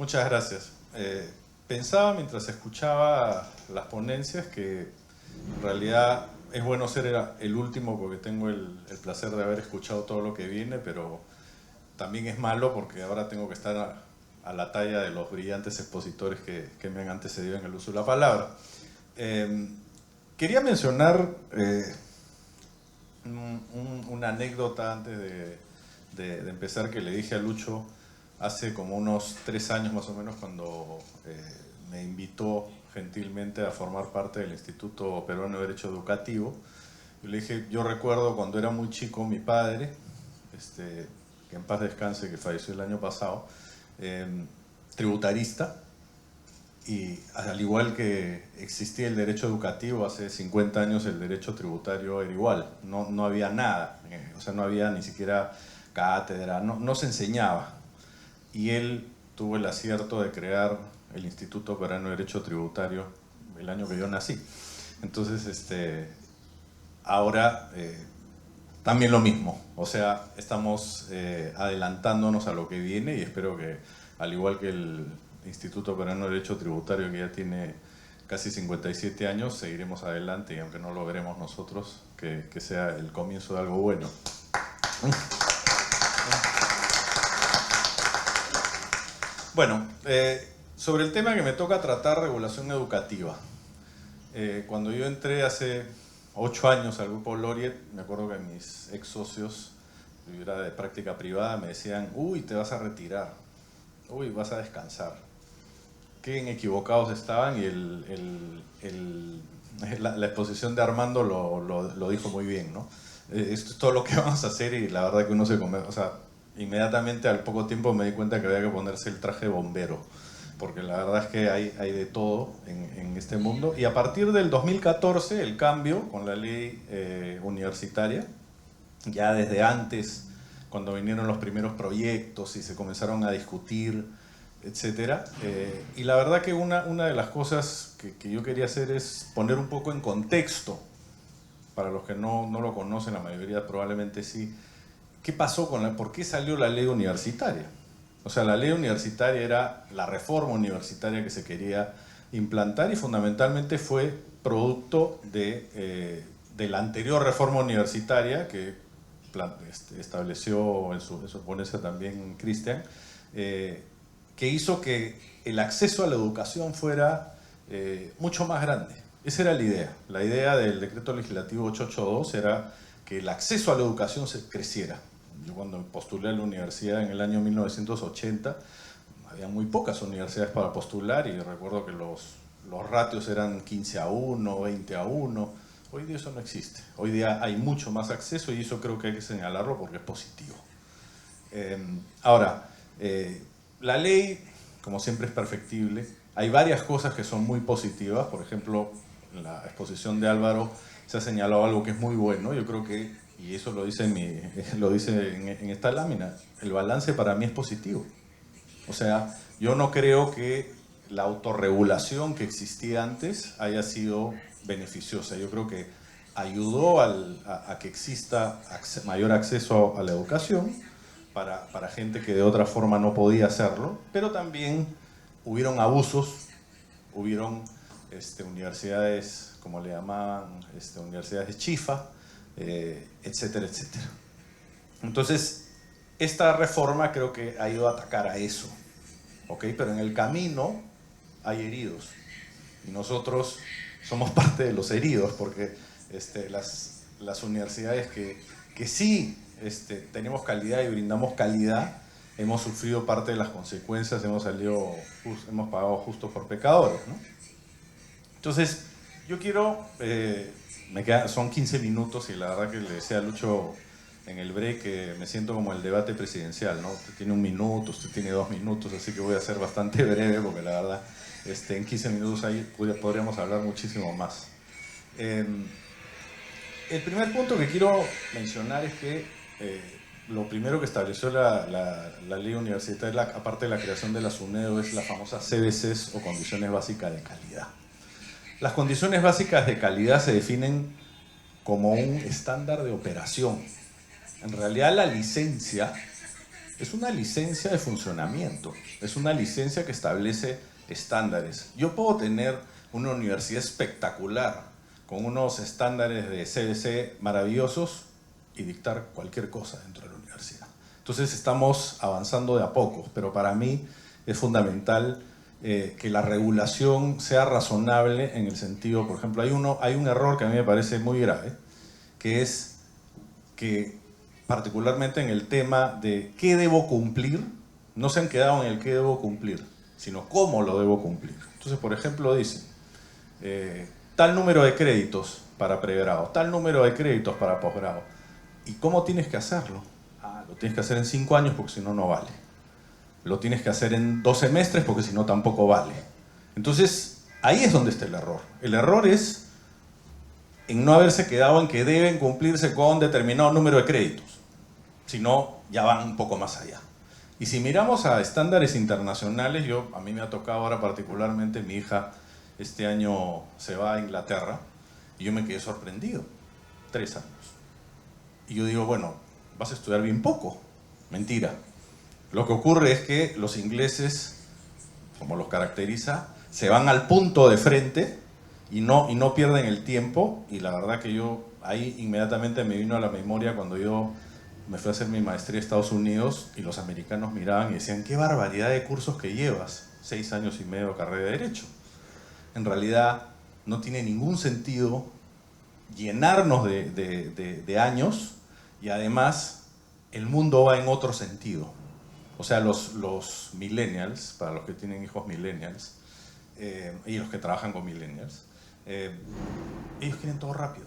Muchas gracias. Pensaba mientras escuchaba las ponencias que en realidad es bueno ser el último porque tengo el placer de haber escuchado todo lo que viene, pero también es malo porque ahora tengo que estar a la talla de los brillantes expositores que me han antecedido en el uso de la palabra. Eh, Quería mencionar una anécdota antes de empezar que le dije a Lucho hace como unos 3 años más o menos cuando me invitó gentilmente a formar parte del Instituto Peruano de Derecho Educativo. Yo le dije, yo recuerdo cuando era muy chico mi padre, que en paz descanse, que falleció el año pasado, eh, tributarista, y al igual que existía el derecho educativo, hace 50 años el derecho tributario era igual, no había nada, o sea, no había ni siquiera cátedra, no se enseñaba. Y él tuvo el acierto de crear el Instituto Peruano de Derecho Tributario el año que yo nací. Entonces, ahora también lo mismo, o sea, estamos adelantándonos a lo que viene y espero que, al igual que el Instituto Peruano de Derecho Tributario, que ya tiene casi 57 años, seguiremos adelante y aunque no lo veremos nosotros, que sea el comienzo de algo bueno. Bueno, sobre el tema que me toca tratar, regulación educativa. Cuando yo entré hace 8 años al grupo Laureate, me acuerdo que mis ex socios, yo era de práctica privada, me decían, uy, te vas a retirar, uy, vas a descansar. Qué equivocados estaban y la exposición de Armando lo dijo muy bien, ¿no? Esto es todo lo que vamos a hacer y la verdad que uno se come, o sea, inmediatamente al poco tiempo me di cuenta que había que ponerse el traje de bombero, porque la verdad es que hay de todo en este mundo. Y a partir del 2014, el cambio con la ley universitaria, ya desde antes, cuando vinieron los primeros proyectos y se comenzaron a discutir, etcétera. Y la verdad que una de las cosas que yo quería hacer es poner un poco en contexto, para los que no lo conocen, la mayoría probablemente sí, ¿qué pasó por qué salió la ley universitaria? O sea, la ley universitaria era la reforma universitaria que se quería implantar y fundamentalmente fue producto de la anterior reforma universitaria que estableció en su ponencia también Cristian, que hizo que el acceso a la educación fuera mucho más grande. Esa era la idea. La idea del decreto legislativo 882 era que el acceso a la educación creciera. Yo cuando postulé a la universidad en el año 1980, había muy pocas universidades para postular y recuerdo que los ratios eran 15-1, 20-1. Hoy día eso no existe. Hoy día hay mucho más acceso y eso creo que hay que señalarlo porque es positivo. Ahora, la ley, como siempre, es perfectible. Hay varias cosas que son muy positivas. Por ejemplo, en la exposición de Álvaro se ha señalado algo que es muy bueno. Yo creo que, y eso lo dice en esta lámina, el balance para mí es positivo. O sea, yo no creo que la autorregulación que existía antes haya sido beneficiosa. Yo creo que ayudó a que exista mayor acceso a la educación para gente que de otra forma no podía hacerlo, pero también hubieron abusos, hubieron universidades, como le llamaban, universidades chifa, etcétera, etcétera. Entonces, esta reforma creo que ha ido a atacar a eso, ¿ok? Pero en el camino hay heridos y nosotros somos parte de los heridos porque las universidades que sí tenemos calidad y brindamos calidad, hemos sufrido parte de las consecuencias, hemos pagado justo por pecadores, ¿no? Entonces, yo quiero, son 15 minutos y la verdad que le decía a Lucho en el break que me siento como el debate presidencial, ¿no? Usted tiene 1 minuto, usted tiene 2 minutos, así que voy a ser bastante breve porque la verdad en 15 minutos ahí podríamos hablar muchísimo más. El primer punto que quiero mencionar es que lo primero que estableció la ley universitaria, aparte de la creación de la SUNEDU, es las famosas CBCs o condiciones básicas de calidad. Las condiciones básicas de calidad se definen como un estándar de operación. En realidad la licencia es una licencia de funcionamiento, es una licencia que establece estándares. Yo puedo tener una universidad espectacular, con unos estándares de CDC maravillosos y dictar cualquier cosa dentro de la universidad. Entonces estamos avanzando de a poco, pero para mí es fundamental que la regulación sea razonable en el sentido, por ejemplo, hay un error que a mí me parece muy grave, que es que particularmente en el tema de qué debo cumplir, no se han quedado en el qué debo cumplir, sino cómo lo debo cumplir. Entonces, por ejemplo, dicen, tal número de créditos para pregrado, tal número de créditos para posgrado. ¿Y cómo tienes que hacerlo? Lo tienes que hacer en 5 años porque si no, no vale. Lo tienes que hacer en 2 semestres porque si no, tampoco vale. Entonces, ahí es donde está el error. El error es en no haberse quedado en que deben cumplirse con determinado número de créditos. Si no, ya van un poco más allá. Y si miramos a estándares internacionales, a mí me ha tocado ahora particularmente, mi hija este año se va a Inglaterra, y yo me quedé sorprendido. 3 años. Y yo digo, bueno, vas a estudiar bien poco. Mentira. Lo que ocurre es que los ingleses, como los caracteriza, se van al punto de frente y no pierden el tiempo. Y la verdad que ahí inmediatamente me vino a la memoria cuando yo me fui a hacer mi maestría a Estados Unidos y los americanos miraban y decían, qué barbaridad de cursos que llevas, 6 años y medio de carrera de Derecho. En realidad no tiene ningún sentido llenarnos de años, y además el mundo va en otro sentido. O sea, los millennials, para los que tienen hijos millennials, y los que trabajan con millennials, ellos quieren todo rápido.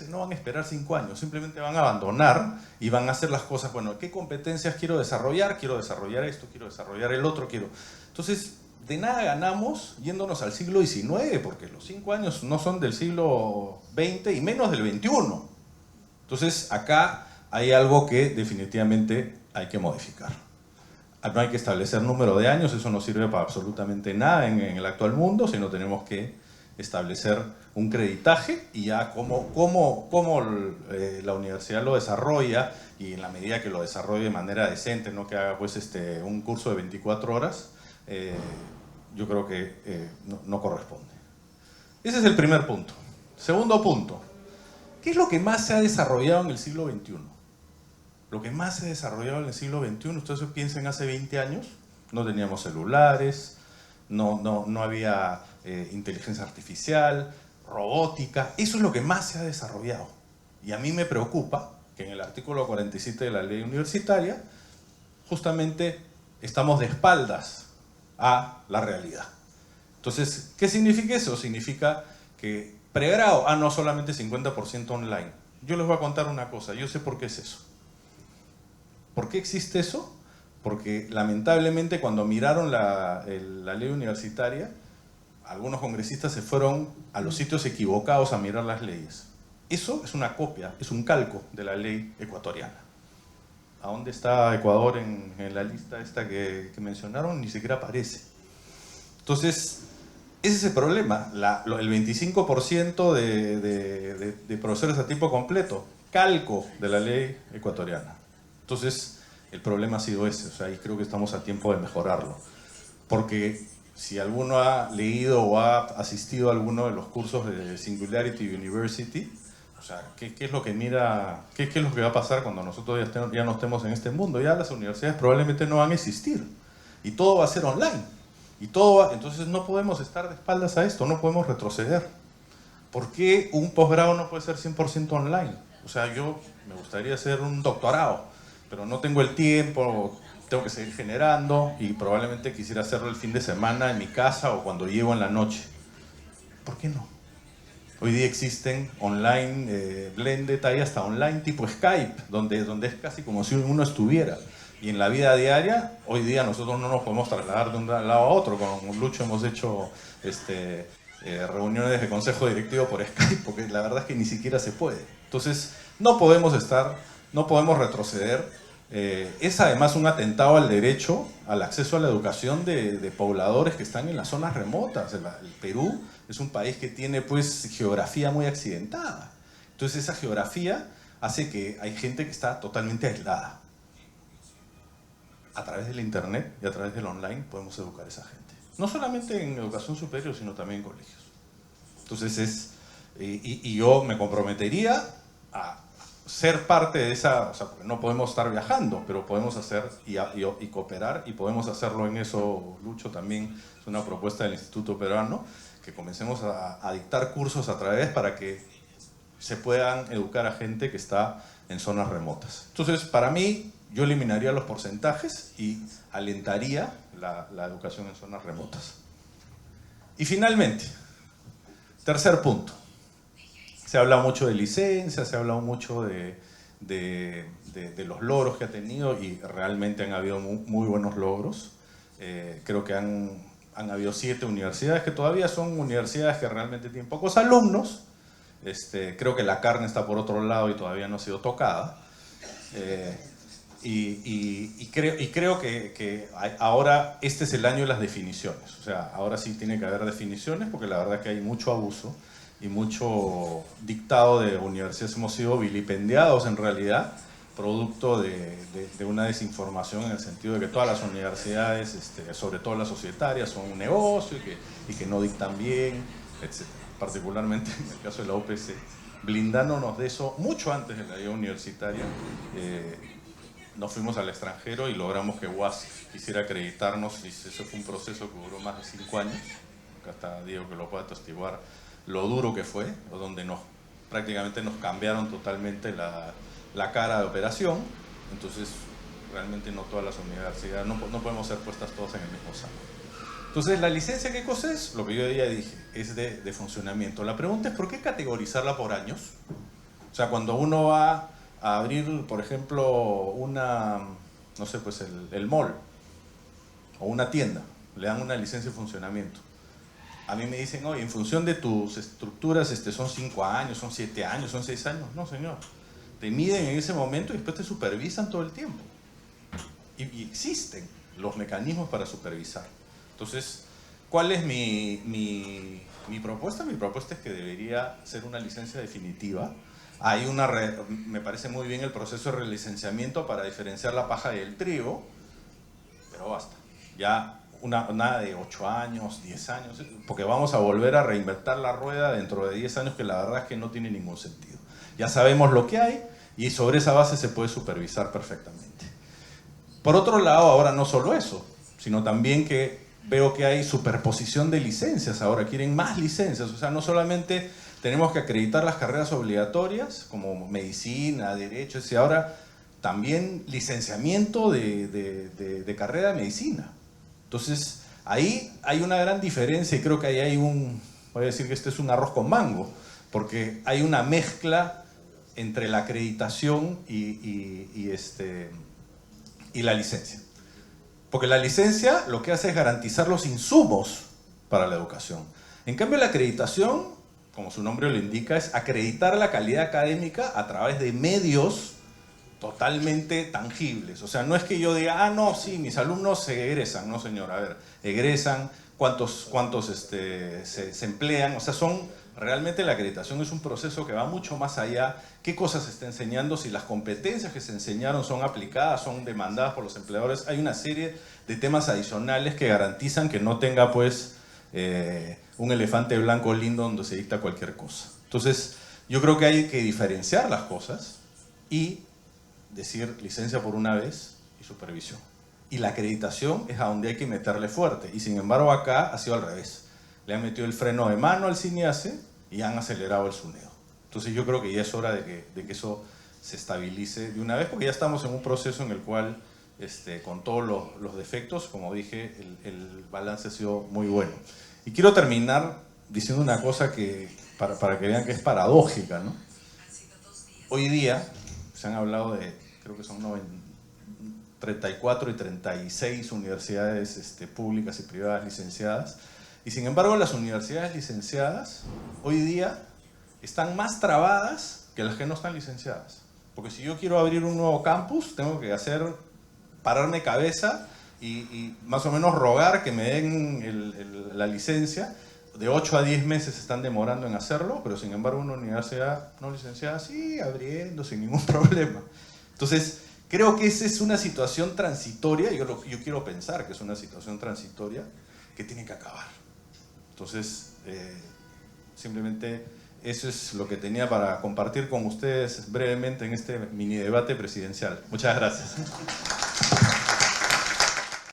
No van a esperar 5 años, simplemente van a abandonar y van a hacer las cosas, bueno, ¿qué competencias quiero desarrollar? Quiero desarrollar esto, quiero desarrollar el otro, Entonces, de nada ganamos yéndonos al siglo XIX, porque los 5 años no son del siglo XX y menos del XXI. Entonces, acá hay algo que definitivamente hay que modificar. No hay que establecer número de años, eso no sirve para absolutamente nada en el actual mundo, sino tenemos que establecer un creditaje y ya cómo la universidad lo desarrolla, y en la medida que lo desarrolle de manera decente, no que haga pues un curso de 24 horas, yo creo que no corresponde. Ese es el primer punto. Segundo punto, ¿qué es lo que más se ha desarrollado en el siglo XXI? Lo que más se ha desarrollado en el siglo XXI, ustedes piensen, hace 20 años no teníamos celulares, no había inteligencia artificial, robótica. Eso es lo que más se ha desarrollado. Y a mí me preocupa que en el artículo 47 de la ley universitaria justamente estamos de espaldas a la realidad. Entonces, ¿qué significa eso? Significa que pregrado, no solamente 50% online. Yo les voy a contar una cosa, yo sé por qué es eso. ¿Por qué existe eso? Porque lamentablemente cuando miraron la ley universitaria, algunos congresistas se fueron a los sitios equivocados a mirar las leyes. Eso es una copia, es un calco de la ley ecuatoriana. ¿A dónde está Ecuador en la lista esta que mencionaron? Ni siquiera aparece. Entonces, ese es el problema. El 25% de profesores a tiempo completo, calco de la ley ecuatoriana. Entonces, el problema ha sido ese, y creo que estamos a tiempo de mejorarlo. Porque si alguno ha leído o ha asistido a alguno de los cursos de Singularity University, ¿qué es lo que qué es lo que va a pasar cuando nosotros ya no estemos en este mundo? Ya las universidades probablemente no van a existir y todo va a ser online. Entonces no podemos estar de espaldas a esto, no podemos retroceder. ¿Por qué un posgrado no puede ser 100% online? Yo me gustaría hacer un doctorado, pero no tengo el tiempo, tengo que seguir generando y probablemente quisiera hacerlo el fin de semana en mi casa o cuando llego en la noche. ¿Por qué no? Hoy día existen online, blended, hay hasta online tipo Skype, donde es casi como si uno estuviera. Y en la vida diaria, hoy día nosotros no nos podemos trasladar de un lado a otro. Con Lucho hemos hecho reuniones de consejo directivo por Skype, porque la verdad es que ni siquiera se puede. Entonces, no podemos retroceder. Es además un atentado al derecho, al acceso a la educación de pobladores que están en las zonas remotas. El Perú es un país que tiene pues geografía muy accidentada. Entonces esa geografía hace que hay gente que está totalmente aislada. a través del internet y a través del online podemos educar a esa gente. No solamente en educación superior, sino también en colegios. Entonces y yo me comprometería a ser parte de esa, o sea, porque no podemos estar viajando, pero podemos hacer y cooperar, y podemos hacerlo en eso, Lucho, también es una propuesta del Instituto Peruano, que comencemos a dictar cursos a través para que se puedan educar a gente que está en zonas remotas. Entonces, para mí, yo eliminaría los porcentajes y alentaría la educación en zonas remotas. Y finalmente, tercer punto. Se ha hablado mucho de licencias, se ha hablado mucho de los logros que ha tenido, y realmente han habido muy buenos logros. Creo que han habido 7 universidades que todavía son universidades que realmente tienen pocos alumnos. Creo que la carne está por otro lado y todavía no ha sido tocada. Creo que ahora este es el año de las definiciones. O sea, ahora sí tiene que haber definiciones, porque la verdad es que hay mucho abuso y mucho dictado de universidades. Hemos sido vilipendiados en realidad, producto de una desinformación, en el sentido de que todas las universidades, sobre todo las societarias, son un negocio y que no dictan bien, etc. Particularmente en el caso de la UPC, blindándonos de eso mucho antes de la vida universitaria. Nos fuimos al extranjero y logramos que UAS quisiera acreditarnos, y eso fue un proceso que duró más de 5 años. Acá está Diego, que lo puede atestiguar lo duro que fue, donde prácticamente nos cambiaron totalmente la cara de operación. Entonces, realmente no todas las universidades, no podemos ser puestas todas en el mismo saco. Entonces, ¿la licencia qué cosa es? Lo que yo ya dije, es de funcionamiento. La pregunta es, ¿por qué categorizarla por años? O sea, cuando uno va a abrir, por ejemplo, no sé, pues el mall o una tienda, le dan una licencia de funcionamiento. A mí me dicen, oye, en función de tus estructuras, son 5 años, son 7 años, son 6 años. No, señor. Te miden en ese momento y después te supervisan todo el tiempo. Y existen los mecanismos para supervisar. Entonces, ¿cuál es mi propuesta? Mi propuesta es que debería ser una licencia definitiva. Me parece muy bien el proceso de relicenciamiento para diferenciar la paja del trigo, pero basta. Ya nada de 8 años, 10 años, porque vamos a volver a reinventar la rueda dentro de 10 años, que la verdad es que no tiene ningún sentido. Ya sabemos lo que hay y sobre esa base se puede supervisar perfectamente. Por otro lado, ahora no solo eso, sino también que veo que hay superposición de licencias. Ahora quieren más licencias, o sea, no solamente tenemos que acreditar las carreras obligatorias como medicina, derecho, y ahora también licenciamiento de carrera de medicina. Entonces, ahí hay una gran diferencia, y creo que ahí hay voy a decir que este es un arroz con mango, porque hay una mezcla entre la acreditación y la licencia. Porque la licencia lo que hace es garantizar los insumos para la educación. En cambio, la acreditación, como su nombre lo indica, es acreditar la calidad académica a través de medios totalmente tangibles. O sea, no es que yo diga, no, sí, mis alumnos se egresan. No, señor, a ver, egresan, cuántos se emplean. O sea, realmente la acreditación es un proceso que va mucho más allá. ¿Qué cosas se está enseñando? Si las competencias que se enseñaron son aplicadas, son demandadas por los empleadores. Hay una serie de temas adicionales que garantizan que no tenga, pues, un elefante blanco lindo donde se dicta cualquier cosa. Entonces, yo creo que hay que diferenciar las cosas y decir licencia por una vez y supervisión. Y la acreditación es a donde hay que meterle fuerte. Y sin embargo acá ha sido al revés. Le han metido el freno de mano al CINEACE y han acelerado el SUNEDO. Entonces yo creo que ya es hora de que eso se estabilice de una vez, porque ya estamos en un proceso en el cual, con todos los defectos, como dije, el balance ha sido muy bueno. Y quiero terminar diciendo una cosa para que vean que es paradójica, ¿no? Hoy día se han hablado de, creo que son 34 y 36 universidades públicas y privadas licenciadas, y sin embargo las universidades licenciadas hoy día están más trabadas que las que no están licenciadas. Porque si yo quiero abrir un nuevo campus, tengo que pararme cabeza y más o menos rogar que me den la licencia. De 8 a 10 meses se están demorando en hacerlo, pero sin embargo una universidad no licenciada sigue abriendo sin ningún problema. Entonces, creo que esa es una situación transitoria, yo quiero pensar que es una situación transitoria que tiene que acabar. Entonces, simplemente eso es lo que tenía para compartir con ustedes brevemente en este mini debate presidencial. Muchas gracias.